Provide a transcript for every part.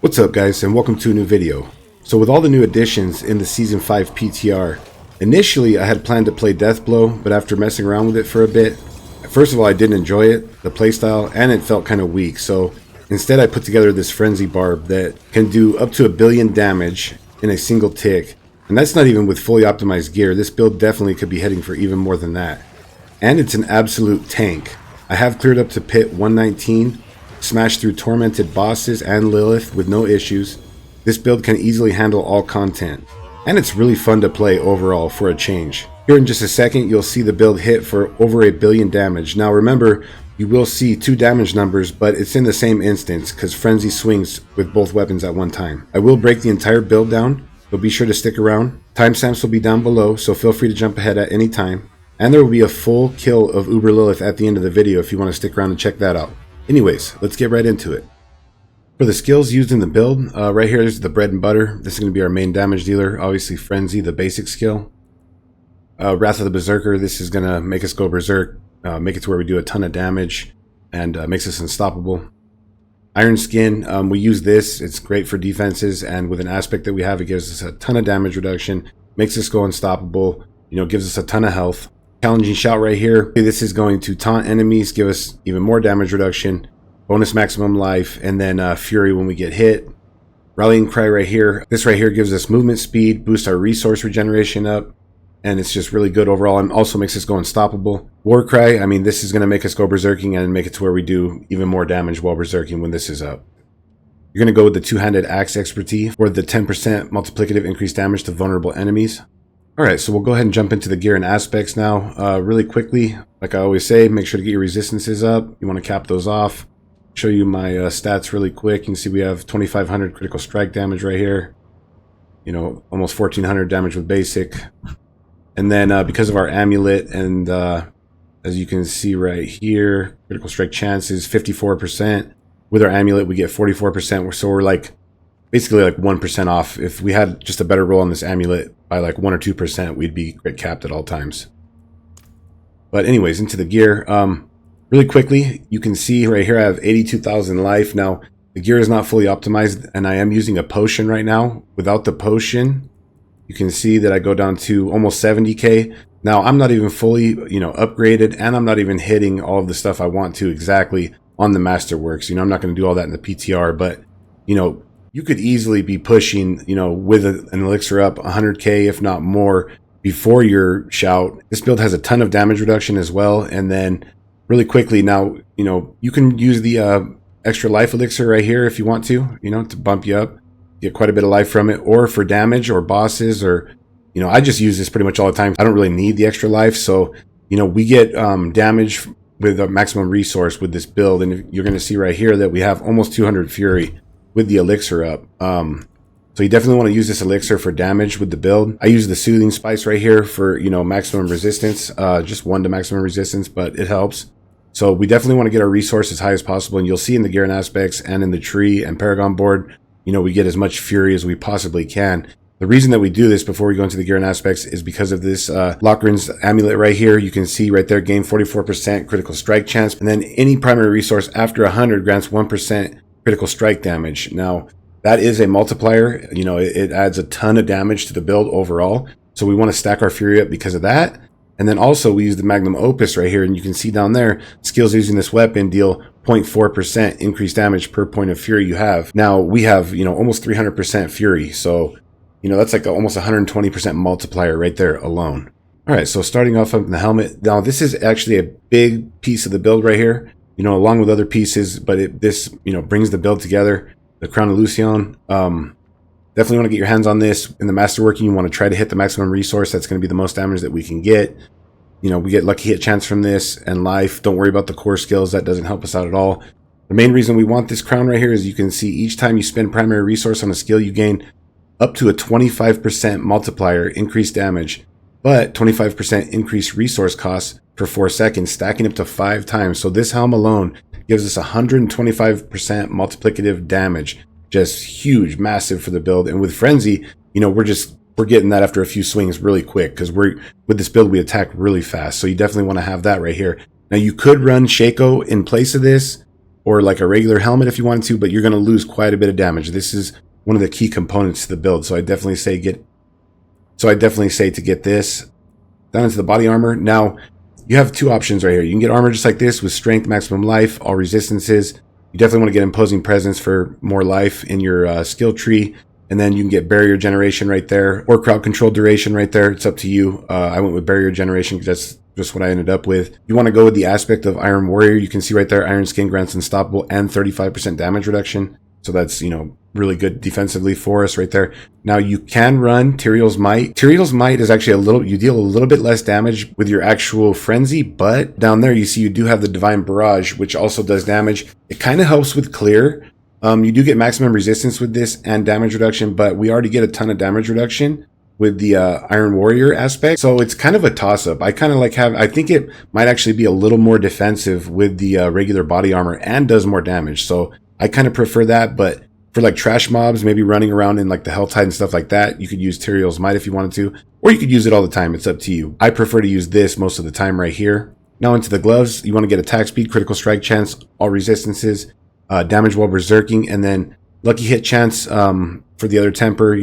What's up guys, and welcome to a new video. So with all the new additions in the Season 5 PTR, initially I had planned to play Deathblow, but after messing around with it for a bit, first of all I didn't enjoy it, the playstyle, and it felt kind of weak, so instead I put together this Frenzy Barb that can do up to 1 billion damage in a single tick, and that's not even with fully optimized gear. This build definitely could be heading for even more than that. And it's an absolute tank. I have cleared up to pit 119, smashed through tormented bosses and Lilith with no issues. This build can easily handle all content, and it's really fun to play overall for a change. Here in just a second you'll see the build hit for over 1 billion damage. Now remember, you will see 2 damage numbers, but it's in the same instance because Frenzy swings with both weapons at one time. I will break the entire build down, so be sure to stick around. Timestamps will be down below, so feel free to jump ahead at any time. And there will be a full kill of Uber Lilith at the end of the video if you want to stick around and check that out. Anyways, let's get right into it. For the skills used in the build, right here is the bread and butter. This is going to be our main damage dealer. Obviously Frenzy, the basic skill. Wrath of the Berserker, this is going to make us go berserk, make it to where we do a ton of damage, and makes us unstoppable. Iron Skin, we use this. It's great for defenses, and with an aspect that we have, it gives us a ton of damage reduction, makes us go unstoppable, gives us a ton of health. Challenging Shout right here, this is going to taunt enemies, give us even more damage reduction, bonus maximum life, and then Fury when we get hit. Rallying Cry right here, this right here gives us movement speed, boosts our resource regeneration up, and it's just really good overall, and also makes us go unstoppable. War Cry, I mean, this is going to make us go berserking and make it to where we do even more damage while berserking when this is up. You're going to go with the Two-Handed Axe Expertise for the 10% multiplicative increased damage to vulnerable enemies. Alright, so we'll go ahead and jump into the gear and aspects now. Really quickly, like I always say, make sure to get your resistances up. You want to cap those off. Show you my stats really quick. You can see we have 2500 critical strike damage right here. Almost 1400 damage with basic. And then because of our amulet, and as you can see right here, critical strike chances 54%. With our amulet we get 44%, so we're like basically like 1% off. If we had just a better roll on this amulet by like 1 or 2%, we'd be crit capped at all times. But anyways, into the gear. Really quickly, you can see right here I have 82,000 life. Now, the gear is not fully optimized, and I am using a potion right now. Without the potion, you can see that I go down to almost 70k. Now, I'm not even fully, upgraded, and I'm not even hitting all of the stuff I want to exactly on the Masterworks. I'm not going to do all that in the PTR, but, you could easily be pushing, with an elixir up 100k, if not more, before your shout. This build has a ton of damage reduction as well. And then really quickly now, you can use the extra life elixir right here if you want to bump you up, get quite a bit of life from it, or for damage or bosses, or, I just use this pretty much all the time. I don't really need the extra life. So, we get damage with a maximum resource with this build. And you're going to see right here that we have almost 200 fury with the elixir up. So you definitely want to use this elixir for damage with the build. I use the Soothing Spice right here for, maximum resistance, just 1 to maximum resistance, but it helps. So we definitely want to get our resource as high as possible, and you'll see in the gear and aspects and in the tree and Paragon board, we get as much fury as we possibly can. The reason that we do this before we go into the gear and aspects is because of this Lochran's amulet right here. You can see right there, gain 44% critical strike chance, and then any primary resource after 100 grants 1% critical strike damage. Now, that is a multiplier. It adds a ton of damage to the build overall. So we want to stack our fury up because of that. And then also we use the Magnum Opus right here. And you can see down there, skills using this weapon deal 0.4% increased damage per point of fury you have. Now we have, almost 300% fury. So, that's like almost 120% multiplier right there alone. All right, so starting off on the helmet. Now this is actually a big piece of the build right here, along with other pieces, but this brings the build together. The Crown of Lucian. Definitely want to get your hands on this. In the Masterworking, you want to try to hit the maximum resource. That's going to be the most damage that we can get. We get lucky hit chance from this and life. Don't worry about the core skills. That doesn't help us out at all. The main reason we want this crown right here is you can see each time you spend primary resource on a skill, you gain up to a 25% multiplier increased damage, but 25% increased resource costs for 4 seconds, stacking up to 5 times. So this helm alone gives us 125% multiplicative damage. Just huge, massive for the build. And with Frenzy, we're getting that after a few swings really quick, because with this build we attack really fast. So you definitely want to have that right here. Now you could run Shaco in place of this, or like a regular helmet if you wanted to, but you're going to lose quite a bit of damage. This is one of the key components to the build. So I definitely say to get this down into the body armor. Now you have two options right here. You can get armor just like this with strength, maximum life, all resistances. You definitely want to get imposing presence for more life in your skill tree. And then you can get barrier generation right there, or crowd control duration right there. It's up to you. I went with barrier generation because that's just what I ended up with. You want to go with the aspect of Iron Warrior. You can see right there, Iron Skin grants unstoppable and 35% damage reduction. So that's, really good defensively for us right there. Now you can run Tyrael's Might. Tyrael's Might is actually you deal a little bit less damage with your actual frenzy, but down there you see you do have the Divine Barrage, which also does damage. It kind of helps with clear. You do get maximum resistance with this and damage reduction, but we already get a ton of damage reduction with the Iron Warrior aspect. So it's kind of a toss-up. I think it might actually be a little more defensive with the regular body armor and does more damage. So I kind of prefer that, but for like trash mobs, maybe running around in like the Helltide and stuff like that, you could use Tyrael's Might if you wanted to, or you could use it all the time. It's up to you. I prefer to use this most of the time right here. Now into the gloves, you want to get attack speed, critical strike chance, all resistances, damage while berserking, and then lucky hit chance for the other temper.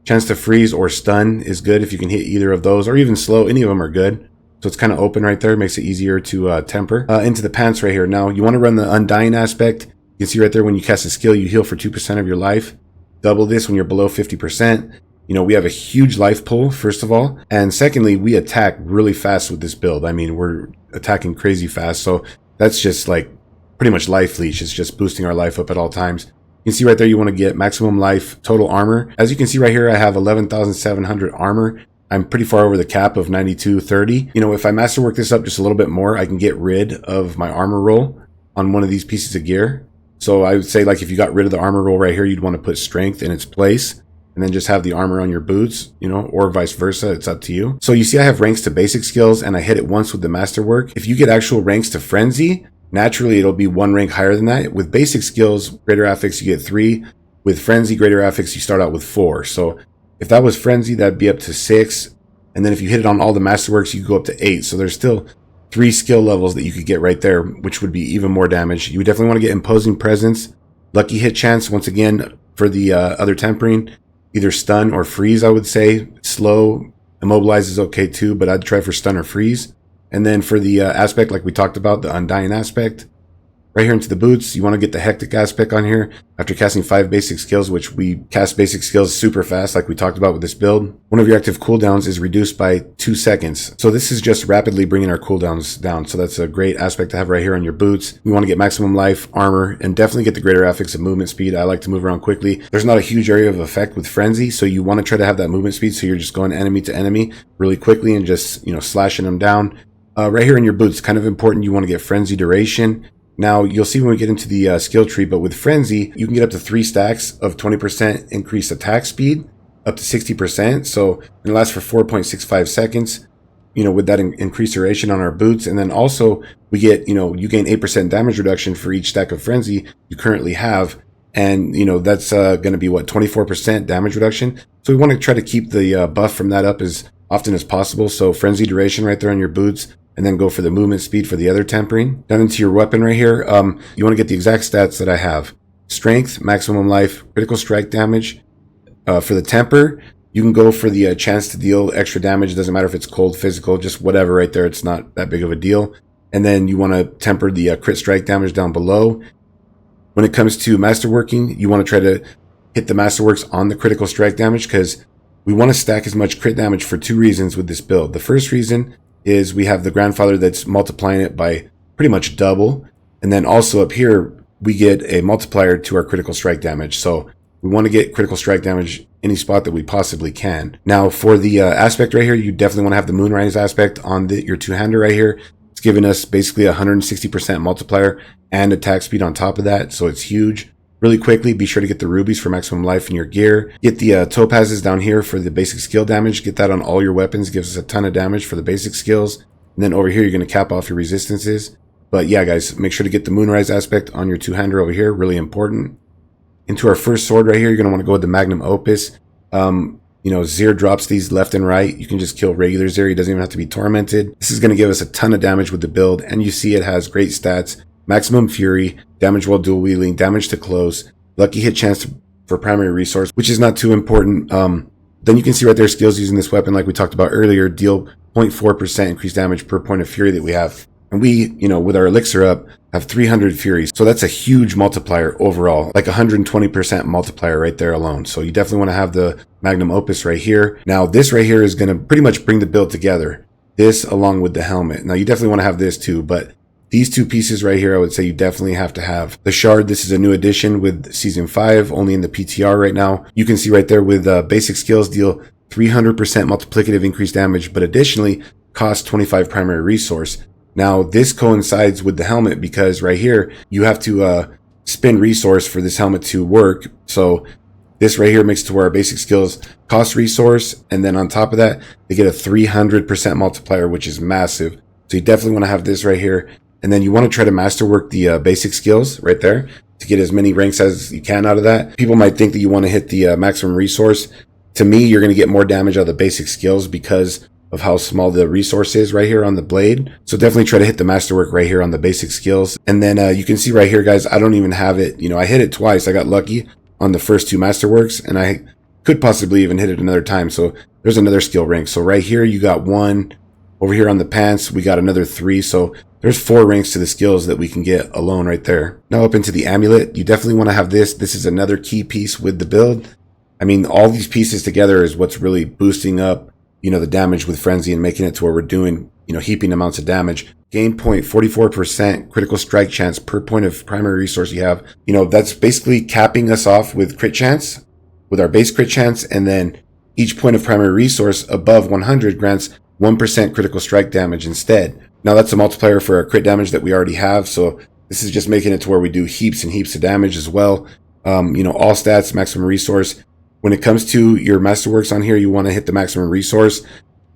Chance to freeze or stun is good if you can hit either of those, or even slow. Any of them are good. So it's kind of open right there. Makes it easier to temper. Into the pants right here. Now you want to run the Undying aspect. You can see right there when you cast a skill, you heal for 2% of your life. Double this when you're below 50%. We have a huge life pool, first of all. And secondly, we attack really fast with this build. I mean, we're attacking crazy fast. So that's just like pretty much life leech. It's just boosting our life up at all times. You can see right there, you want to get maximum life total armor. As you can see right here, I have 11,700 armor. I'm pretty far over the cap of 9230. If I masterwork this up just a little bit more, I can get rid of my armor roll on one of these pieces of gear. So I would say, like, if you got rid of the armor roll right here, you'd want to put strength in its place and then just have the armor on your boots, or vice versa. It's up to you. So you see I have ranks to basic skills and I hit it once with the masterwork. If you get actual ranks to frenzy, naturally it'll be one rank higher than that. With basic skills, greater affix, you get 3. With frenzy, greater affix, you start out with 4. So if that was frenzy, that'd be up to 6. And then if you hit it on all the masterworks, you go up to 8. So there's still 3 skill levels that you could get right there, which would be even more damage. You would definitely want to get imposing presence, lucky hit chance, once again, for the other tempering, either stun or freeze, I would say. Slow, immobilize is okay too, but I'd try for stun or freeze. And then for the aspect, like we talked about, the Undying aspect, right here into the boots, you want to get the Hectic aspect on here after casting 5 basic skills, which we cast basic skills super fast, like we talked about with this build. One of your active cooldowns is reduced by 2 seconds. So this is just rapidly bringing our cooldowns down. So that's a great aspect to have right here on your boots. We want to get maximum life, armor, and definitely get the greater affix of movement speed. I like to move around quickly. There's not a huge area of effect with frenzy, so you want to try to have that movement speed so you're just going enemy to enemy really quickly and just, slashing them down. Right here in your boots, kind of important, you want to get frenzy duration. Now, you'll see when we get into the skill tree, but with frenzy, you can get up to 3 stacks of 20% increased attack speed, up to 60%. So it lasts for 4.65 seconds, with that increased duration on our boots. And then also we get, you gain 8% damage reduction for each stack of frenzy you currently have. And, that's going to be 24% damage reduction. So we want to try to keep the buff from that up as often as possible. So frenzy duration right there on your boots, and then go for the movement speed for the other tempering. Down into your weapon right here, you want to get the exact stats that I have. Strength, maximum life, critical strike damage. For the temper, you can go for the chance to deal extra damage. It doesn't matter if it's cold, physical, just whatever right there. It's not that big of a deal. And then you want to temper the crit strike damage down below. When it comes to masterworking, you want to try to hit the masterworks on the critical strike damage, because we want to stack as much crit damage for 2 reasons with this build. The first reason is we have the grandfather that's multiplying it by pretty much double. And then also up here, we get a multiplier to our critical strike damage. So we want to get critical strike damage any spot that we possibly can. Now for the aspect right here, you definitely want to have the Moonrise aspect on your 2-hander right here. It's giving us basically a 160% multiplier and attack speed on top of that. So it's huge. Really quickly, be sure to get the rubies for maximum life in your gear. Get the topazes down here for the basic skill damage. Get that on all your weapons. Gives us a ton of damage for the basic skills. And then over here, you're going to cap off your resistances. But yeah, guys, make sure to get the Moonrise aspect on your 2-hander over here. Really important. Into our first sword right here, you're going to want to go with the Magnum Opus. Zir drops these left and right. You can just kill regular Zir. He doesn't even have to be tormented. This is going to give us a ton of damage with the build. And you see it has great stats maximum fury, damage while dual wielding, damage to close, lucky hit chance for primary resource, which is not too important. Then you can see right there skills using this weapon, like we talked about earlier, deal 0.4% increased damage per point of fury that we have. And we, with our elixir up, have 300 furies. So that's a huge multiplier overall, like 120% multiplier right there alone. So you definitely want to have the magnum opus right here. Now this right here is going to pretty much bring the build together. This along with the helmet. Now you definitely want to have this too, but these two pieces right here, I would say you definitely have to have. The shard, this is a new addition with season 5, only in the PTR right now. You can see right there with basic skills deal 300% multiplicative increased damage, but additionally cost 25 primary resource. Now this coincides with the helmet because right here you have to spend resource for this helmet to work. So this right here makes it to where our basic skills cost resource, and then on top of that they get a 300% multiplier, which is massive. So you definitely want to have this right here, and then you want to try to masterwork the basic skills right there to get as many ranks as you can out of that. People might think that you want to hit the maximum resource. To me, you're going to get more damage out of the basic skills because of how small the resource is right here on the blade. So definitely try to hit the masterwork right here on the basic skills. And then you can see right here, guys, I don't even have it. I hit it twice. I got lucky on the first 2 masterworks, and I could possibly even hit it another time. So there's another skill rank. So right here, you got 1. Over here on the pants, we got another 3. So there's 4 ranks to the skills that we can get alone right there. Now up into the amulet, you definitely want to have this. This is another key piece with the build. I mean, all these pieces together is what's really boosting up the damage with frenzy and making it to where we're doing, heaping amounts of damage. Gain point 44% critical strike chance per point of primary resource you have. That's basically capping us off with crit chance, with our base crit chance, and then each point of primary resource above 100 grants 1% critical strike damage instead. Now that's a multiplier for our crit damage that we already have. So this is just making it to where we do heaps and heaps of damage as well. All stats, maximum resource. When it comes to your masterworks on here, you want to hit the maximum resource.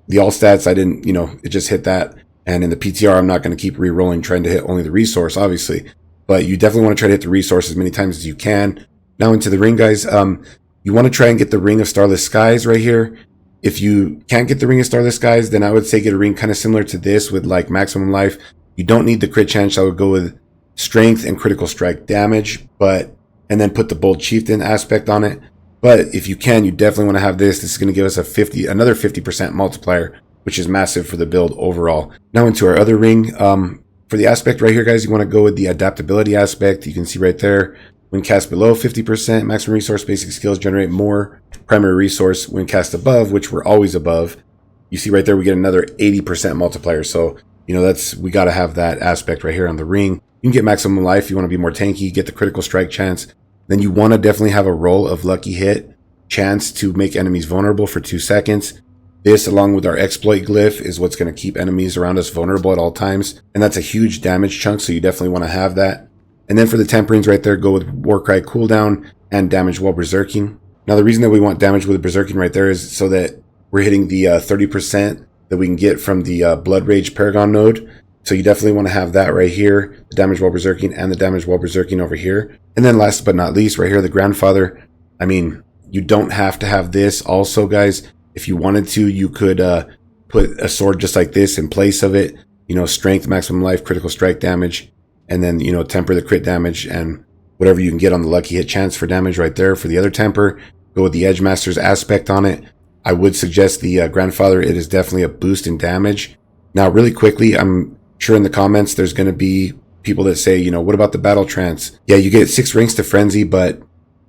The all stats, I didn't, it just hit that. And in the PTR, I'm not going to keep re-rolling trying to hit only the resource, obviously. But you definitely want to try to hit the resource as many times as you can. Now into the ring, guys. You want to try and get the Ring of Starless Skies right here. If you can't get the Ring of Starless Skies, then I would say get a ring kind of similar to this with like maximum life. You don't need the crit chance. I would go with strength and critical strike damage, and then put the Bold Chieftain aspect on it. But if you can, you definitely want to have this. This is going to give us another 50% multiplier, which is massive for the build overall. Now into our other ring. For the aspect right here, guys, you want to go with the adaptability aspect. You can see right there, when cast below 50%, maximum resource, basic skills generate more primary resource. When cast above, which we're always above, you see right there, we get another 80% multiplier. So, we got to have that aspect right here on the ring. You can get maximum life. You want to be more tanky, get the critical strike chance. Then you want to definitely have a roll of lucky hit chance to make enemies vulnerable for 2 seconds. This, along with our exploit glyph, is what's going to keep enemies around us vulnerable at all times. And that's a huge damage chunk, so you definitely want to have that. And then for the temperings right there, go with Warcry cooldown and damage while berserking. Now the reason that we want damage with berserking right there is so that we're hitting the 30% that we can get from the Blood Rage Paragon node. So you definitely want to have that right here, the damage while berserking and the damage while berserking over here. And then last but not least, right here, the Grandfather. I mean, you don't have to have this also, guys. If you wanted to, you could put a sword just like this in place of it. Strength, maximum life, critical strike damage, and then, temper the crit damage and whatever you can get on the lucky hit chance for damage right there. For the other temper, go with the Edge Master's aspect on it. I would suggest the Grandfather. It is definitely a boost in damage. Now, really quickly, I'm sure in the comments there's going to be people that say, what about the battle trance? Yeah, you get 6 ranks to frenzy, but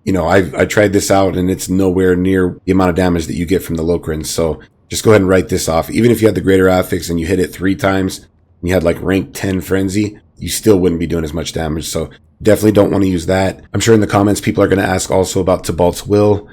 I tried this out and it's nowhere near the amount of damage that you get from the Locrins. So just go ahead and write this off. Even if you had the greater affix and you hit it 3 times and you had like rank 10 frenzy, you still wouldn't be doing as much damage. So definitely don't want to use that. I'm sure in the comments people are going to ask also about Tybalt's Will.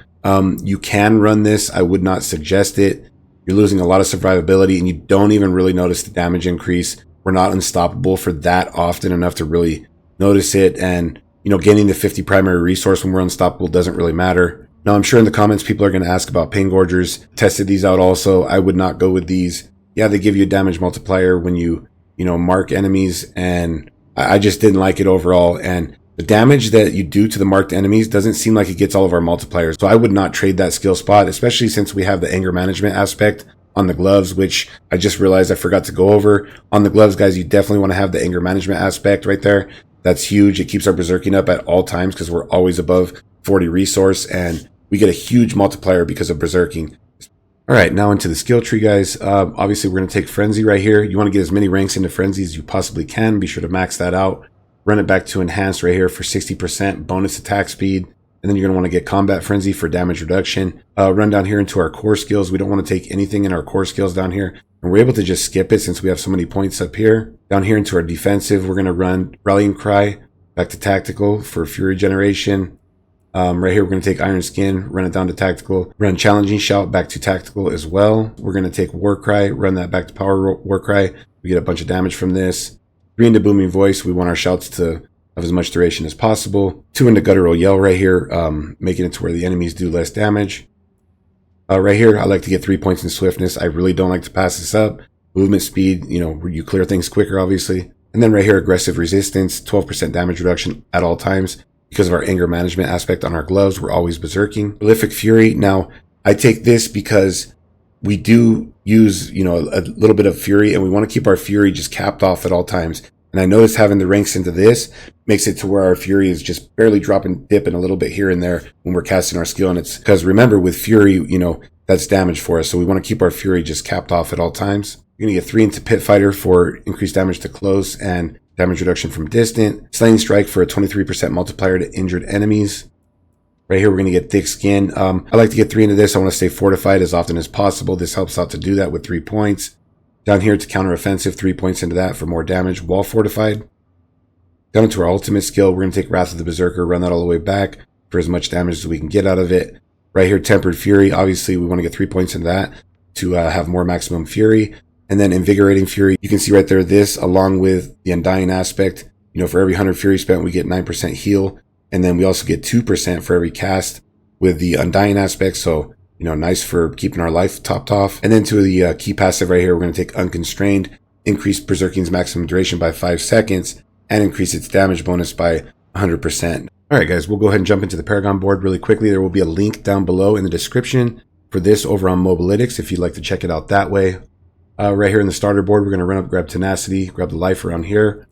You can run this. I would not suggest it. You're losing a lot of survivability and you don't even really notice the damage increase. We're not unstoppable for that often enough to really notice it. And, gaining the 50 primary resource when we're unstoppable doesn't really matter. Now, I'm sure in the comments people are going to ask about Pain Gorgers. Tested these out also. I would not go with these. Yeah, they give you a damage multiplier when you mark enemies, and I just didn't like it overall. And the damage that you do to the marked enemies doesn't seem like it gets all of our multipliers. So I would not trade that skill spot, especially since we have the anger management aspect on the gloves, which I just realized I forgot to go over. On the gloves, guys, you definitely want to have the anger management aspect right there. That's huge. It keeps our berserking up at all times because we're always above 40 resource, and we get a huge multiplier because of berserking. All right, now into the skill tree, guys. Obviously, we're going to take Frenzy right here. You want to get as many ranks into Frenzy as you possibly can. Be sure to max that out. Run it back to Enhanced right here for 60% bonus attack speed. And then you're going to want to get Combat Frenzy for damage reduction. Run down here into our core skills. We don't want to take anything in our core skills down here. And we're able to just skip it since we have so many points up here. Down here into our defensive, we're going to run Rallying Cry back to Tactical for Fury Generation. Right here, we're going to take Iron Skin, run it down to Tactical, run Challenging Shout back to Tactical as well. We're going to take War Cry, run that back to Power War Cry. We get a bunch of damage from this. 3 into Booming Voice. We want our shouts to have as much duration as possible. 2 into Guttural Yell right here, making it to where the enemies do less damage. Right here, I like to get 3 points in Swiftness. I really don't like to pass this up. Movement speed, you know, you clear things quicker, obviously. And then right here, Aggressive Resistance, 12% damage reduction at all times. Because of our anger management aspect on our gloves, we're always berserking. Prolific Fury. Now, I take this because we do use, you know, a little bit of Fury, and we want to keep our Fury just capped off at all times. And I notice having the ranks into this makes it to where our Fury is just barely dipping a little bit here and there when we're casting our skill. And it's because, remember, with Fury, you know, that's damage for us. So we want to keep our Fury just capped off at all times. You're going to get 3 into Pit Fighter for increased damage to close and damage reduction from distant. Slaying Strike for a 23% multiplier to injured enemies. Right here, we're going to get Thick Skin. I like to get 3 into this. I want to stay fortified as often as possible. This helps out to do that with 3 points. Down here to Counter Offensive, 3 points into that for more damage. Wall Fortified. Down into our ultimate skill, we're going to take Wrath of the Berserker, run that all the way back for as much damage as we can get out of it. Right here, Tempered Fury. Obviously, we want to get 3 points into that to have more maximum Fury. And then Invigorating Fury, you can see right there, this along with the Undying aspect, you know, for every 100 Fury spent, we get 9% heal. And then we also get 2% for every cast with the Undying aspect. So, you know, nice for keeping our life topped off. And then to the key passive right here, we're going to take Unconstrained, increase Berserking's maximum duration by 5 seconds, and increase its damage bonus by 100%. All right, guys, we'll go ahead and jump into the Paragon board really quickly. There will be a link down below in the description for this over on Mobalytics if you'd like to check it out that way. Right here in the starter board, we're going to run up, grab Tenacity, grab the life around here.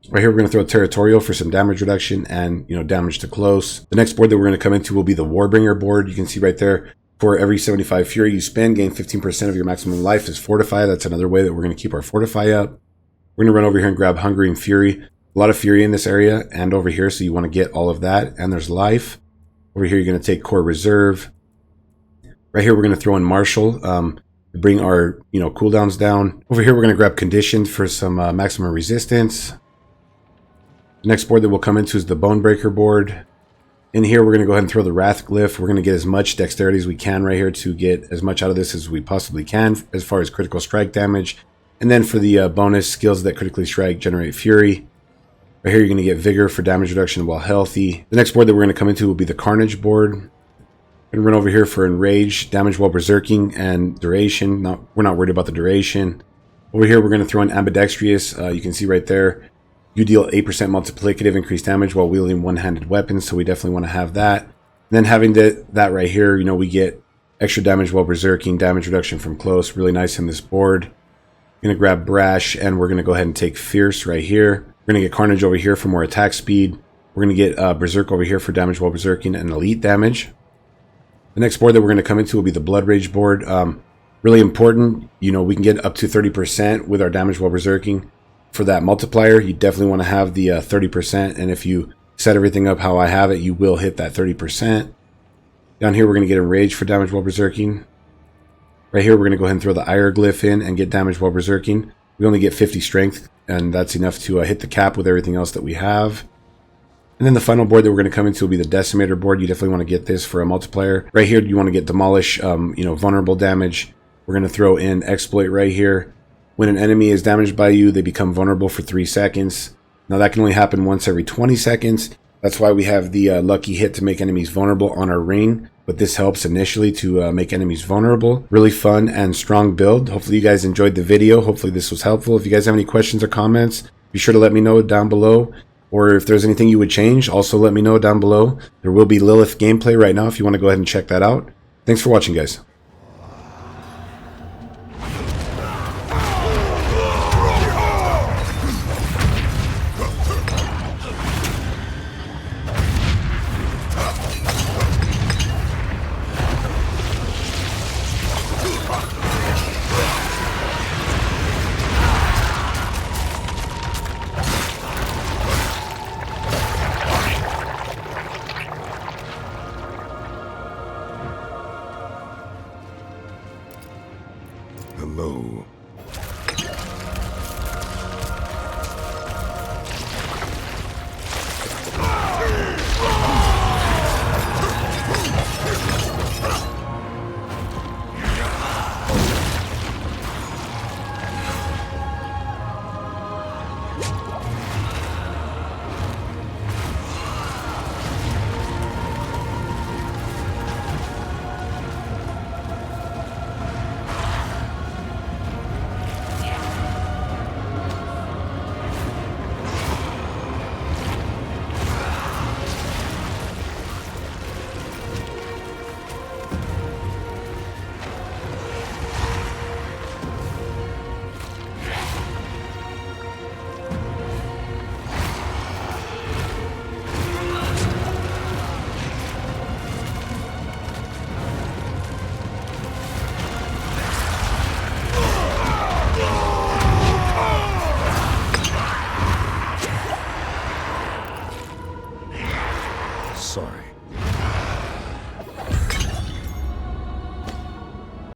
Right here, we're going to throw Territorial for some damage reduction and, you know, damage to close. The next board that we're going to come into will be the Warbringer board. You can see right there, for every 75 Fury you spend, gain 15% of your maximum life is Fortify. That's another way that we're going to keep our Fortify up. We're going to run over here and grab Hungering Fury. A lot of Fury in this area and over here, so you want to get all of that. And there's life. Over here, you're going to take Core Reserve. Right here, we're going to throw in Martial. Bring our, you know, cooldowns down. Over here, we're going to grab Conditioned for some maximum resistance. The next board that we'll come into is the Bonebreaker board. In here, we're going to go ahead and throw the Wrath Glyph. We're going to get as much dexterity as we can right here to get as much out of this as we possibly can as far as critical strike damage. And then for the bonus skills that critically strike, generate Fury. Right here, you're going to get Vigor for damage reduction while healthy. The next board that we're going to come into will be the Carnage board. We're going to run over here for Enrage, damage while berserking, and duration. We're not worried about the duration. Over here, we're going to throw in Ambidextrous. You can see right there, you deal 8% multiplicative increased damage while wielding one-handed weapons, so we definitely want to have that. And then having that right here, you know, we get extra damage while berserking, damage reduction from close, really nice in this board. We're going to grab Brash, and we're going to go ahead and take Fierce right here. We're going to get Carnage over here for more attack speed. We're going to get Berserk over here for damage while berserking and elite damage. The next board that we're going to come into will be the Blood Rage board. Really important, you know, we can get up to 30% with our damage while berserking. For that multiplier, you definitely want to have the 30%, and if you set everything up how I have it, you will hit that 30%. Down here, we're going to get Enrage for damage while berserking. Right here, we're going to go ahead and throw the Ire Glyph in and get damage while berserking. We only get 50 strength, and that's enough to hit the cap with everything else that we have. And then the final board that we're going to come into will be the Decimator board. You definitely want to get this for a multiplier. Right here, you want to get Demolish, you know, vulnerable damage. We're going to throw in Exploit right here. When an enemy is damaged by you, they become vulnerable for 3 seconds. Now that can only happen once every 20 seconds. That's why we have the lucky hit to make enemies vulnerable on our ring. But this helps initially to make enemies vulnerable. Really fun and strong build. Hopefully you guys enjoyed the video. Hopefully this was helpful. If you guys have any questions or comments, be sure to let me know down below. Or if there's anything you would change, also let me know down below. There will be Lilith gameplay right now if you want to go ahead and check that out. Thanks for watching, guys.